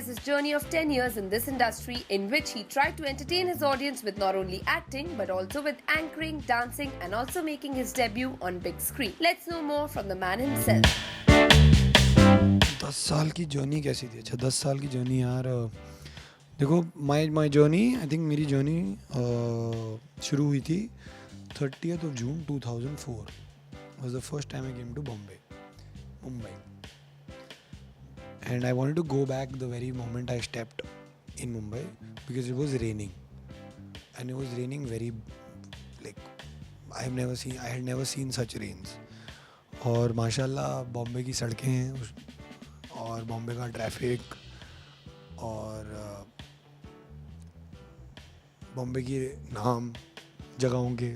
his journey of 10 years in this industry, in which he tried to entertain his audience with not only acting but also with anchoring, dancing, and also making his debut on big screen. Let's know more from the man himself. 10 साल की journey कैसी थी? अच्छा 10 साल की journey यार देखो my journey I think मेरी जर्नी शुरू हुई थी 30th of June 2004 was the first time I came to Mumbai. And I wanted to go back the very moment I stepped in Mumbai because it was raining. And it was raining very, like, I had never seen such rains. और माशाल्लाह बॉम्बे की सड़कें और बॉम्बे का traffic और बॉम्बे के नाम जगहों के,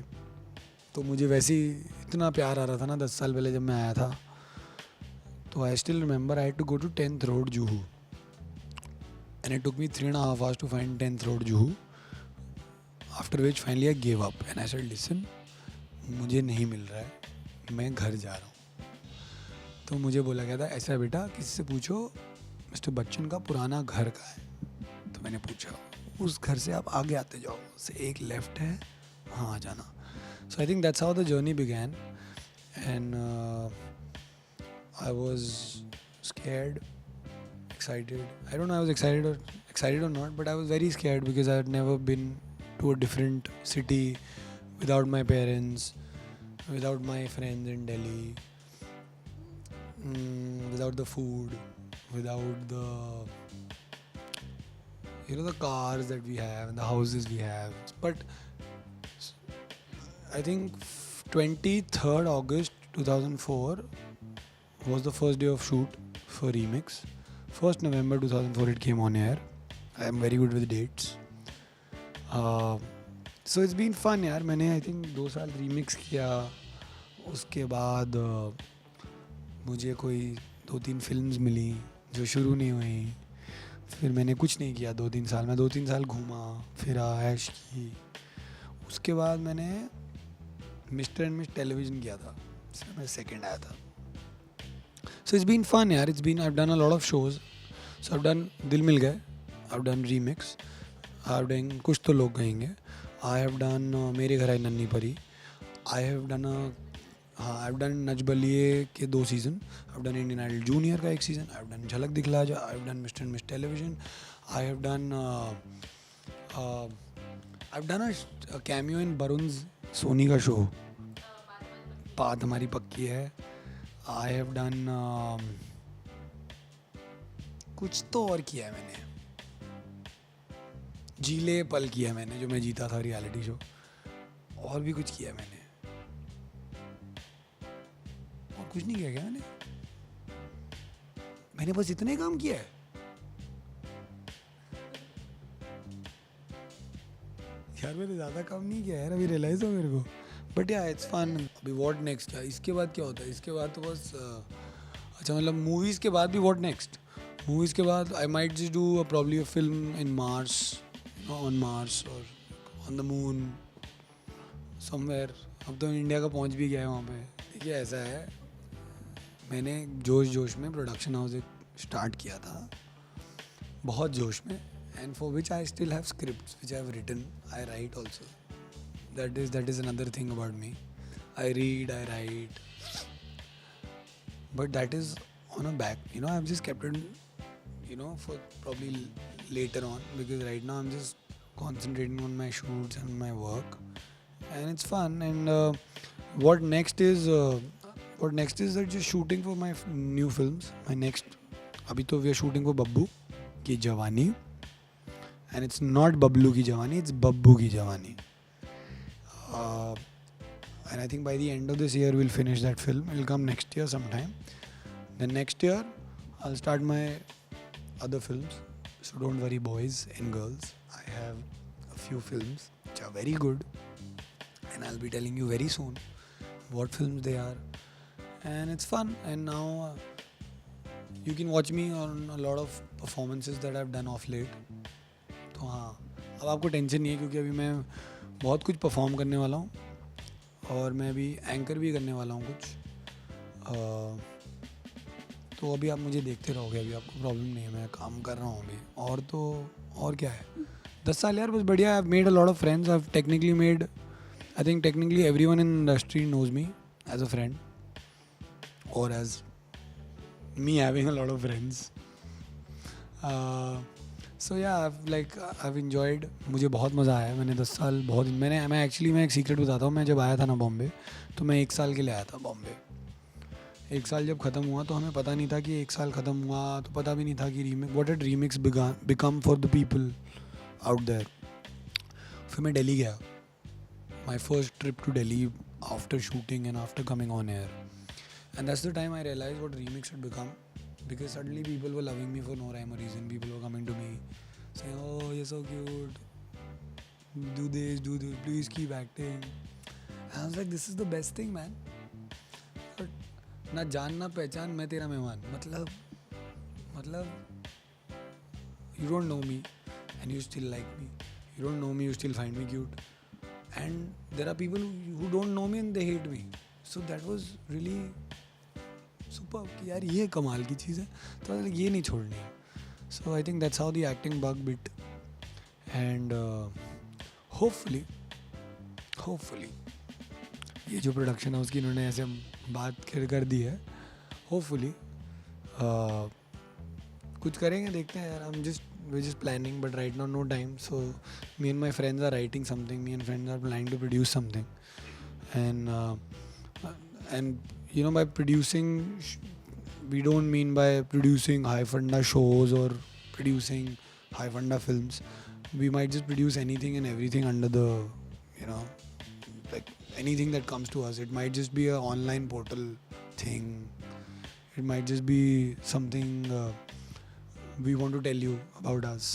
तो मुझे वैसे ही इतना प्यार आ रहा था ना 10 साल पहले जब मैं आया था. तो I still remember I had to go to 10th Road Juhu and it took me 3.5 hours to find 10th Road Juhu, after which finally I gave up and I said listen, मुझे नहीं मिल रहा है, मैं घर जा रहा हूँ. तो मुझे बोला गया था ऐसा बेटा किसी से पूछो मिस्टर बच्चन का पुराना घर कहाँ है. तो मैंने पूछा उस घर से आप आगे आते जाओ, उससे एक लेफ्ट है, वहाँ आ जाना. So I think that's how the journey began and I was scared, excited. I don't know I was excited or not, but I was very scared because I had never been to a different city without my parents, without my friends in Delhi, without the food, without the the cars that we have and the houses we have. But I think 23rd August 2004 was the first day of shoot for Remix. 1st November 2004 it came on air. I am very good with dates. So it's been fun यार. मैंने I think 2 साल Remix किया. उसके बाद मुझे कोई 2-3 films मिली जो शुरू नहीं हुई. फिर मैंने कुछ नहीं किया 2-3 साल. मैं 2-3 साल घूमा फिरा ऐश की. उसके बाद मैंने मिस्टर एंड मिस टेलीविज़न किया था, इसमें मैं सेकंड आया था. So it's been fun यार. I've done a lot of shows. So I've done दिल मिल गए, I've done Remix, I've done कुछ तो लोग कहेंगे, I have done मेरे घर आई नन्ही परी, I've done नच बलिए के 2 season, I've done Indian Idol Junior का 1 सीज़न, I've done झलक दिखला जा, I've done Mr. and Miss Television, I've done a cameo in Barun's Soni का शो, बात हमारी पक्की है. I have done कुछ तो और किया है मैंने, जीले पल किया है मैंने जो मैं जीता था रियलिटी शो. और भी कुछ किया है मैंने, और कुछ नहीं किया क्या मैंने बस इतने काम किया है यार. मैंने ज़्यादा काम नहीं किया यार, अभी रियलाइज हो मेरे को. बट या इट्स फन. अभी व्हाट नेक्स्ट क्या, इसके बाद क्या होता है? इसके बाद तो बस अच्छा मतलब मूवीज़ के बाद भी व्हाट नेक्स्ट. मूवीज़ के बाद I might just do probably a film in Mars, on Mars और ऑन द मून समवेयर. अब तो इंडिया का पहुंच भी गया है वहाँ पे. देखिए ऐसा है, मैंने जोश में प्रोडक्शन हाउस एक स्टार्ट किया था, बहुत जोश में, and for which I still have scripts which I have written. I write also. That is another thing about me. I read, I write, but that is on a back. I've just kept it, for probably later on, because right now I'm just concentrating on my shoots and my work, and it's fun. And what next is that just shooting for my new films. My next, abhi to we are shooting for Babbu ki Jawani, and it's not Bablu ki Jawani, it's Babbu ki Jawani. And I think by the end of this year we'll finish that film. It'll come next year sometime. Then next year I'll start my other films. So don't worry boys and girls. I have a few films which are very good, and I'll be telling you very soon what films they are. And it's fun. And now you can watch me on a lot of performances that I've done off late. तो हाँ, अब आपको tension नहीं है क्योंकि अभी मैं बहुत कुछ परफॉर्म करने वाला हूँ और मैं अभी एंकर भी करने वाला हूँ कुछ. तो अभी आप मुझे देखते रहोगे, अभी आपको प्रॉब्लम नहीं है, मैं काम कर रहा हूँ अभी। और तो और क्या है, 10 साल यार बस बढ़िया। I made a lot of friends, I technically made, I think technically everyone in industry knows me as a friend और as me having a lot of friends. So yeah I've enjoyed, मुझे बहुत मज़ा आया। मैंने 10 साल बहुत, मैं actually मैं एक सीक्रेट बताता हूँ। मैं जब आया था ना बॉम्बे, तो मैं 1 साल के लिए आया था बॉम्बे। 1 साल जब ख़त्म हुआ तो हमें पता नहीं था कि 1 साल ख़त्म हुआ, तो पता भी नहीं था कि what it remix become for the people out there. फिर मैं दिल्ली गया, my first trip to Delhi after shooting and after coming on air, and that's the time I realize what remix had become, because suddenly people were loving me for no rhyme or reason. People were coming to me saying, oh, you're so cute, do this, please keep acting. And I was like, this is the best thing, man. But ना जान ना पहचान, मैं तेरा मेहमान, मतलब you don't know me and you still like me, you don't know me, you still find me cute, and there are people who don't know me and they hate me. So that was really super कि यार ये कमाल की चीज़ है, तो ये नहीं छोड़नी है। So I think that's how the acting bug bit, and hopefully ये जो प्रोडक्शन हाउस की इन्होंने ऐसे बात कर दी है, होपफुली कुछ करेंगे, देखते हैं यार। we're just planning, but right now no time. So me and my friends are writing something, me and friends are planning to produce something, and you know, by producing, we don't mean by producing high funda shows or producing high funda films. We might just produce anything and everything under the, you know, like anything that comes to us. It might just be an online portal thing, it might just be something we want to tell you about us,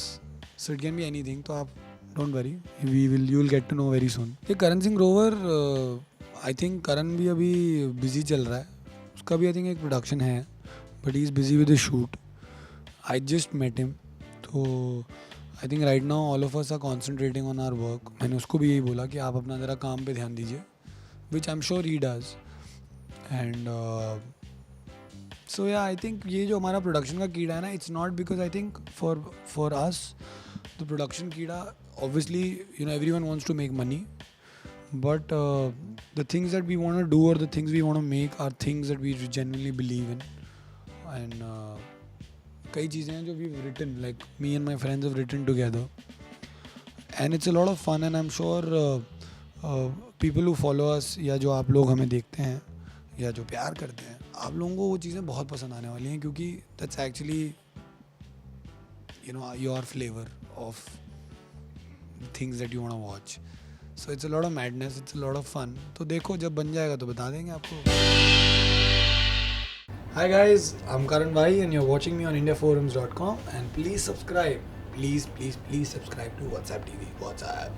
so it can be anything. So aap don't worry, you will get to know very soon. ये Karan Singh Grover, I think Karan भी अभी busy चल रहा है, उसका भी I think एक production है, but he is busy with the shoot. I just met him, तो I think right now all of us are concentrating on our work. मैंने उसको भी यही बोला कि आप अपना ज़रा काम पे ध्यान दीजिए, which I am sure he does. And so yeah I think ये जो हमारा प्रोडक्शन का कीड़ा है ना, it's not because I think for us the production कीड़ा, obviously you know everyone wants to make money, but the things that we want to do or the things we want to make are things that we genuinely believe in, and कई चीज़ें हैं जो we've written, like me and my friends have written together, and it's a lot of fun, and I'm sure people who follow us, या जो आप लोग हमें देखते हैं या जो प्यार करते हैं, आप लोगों को वो चीज़ें बहुत पसंद आने वाली हैं, क्योंकि that's actually, you know, your flavor of the things that you want to watch. So it's a lot of madness, it's a lot of fun. तो देखो, जब बन जाएगा तो बता देंगे आपको। Hi guys, I'm Karan Bhai and you're watching me on indiaforums.com, and please subscribe. Please subscribe to WhatsApp TV. What's up?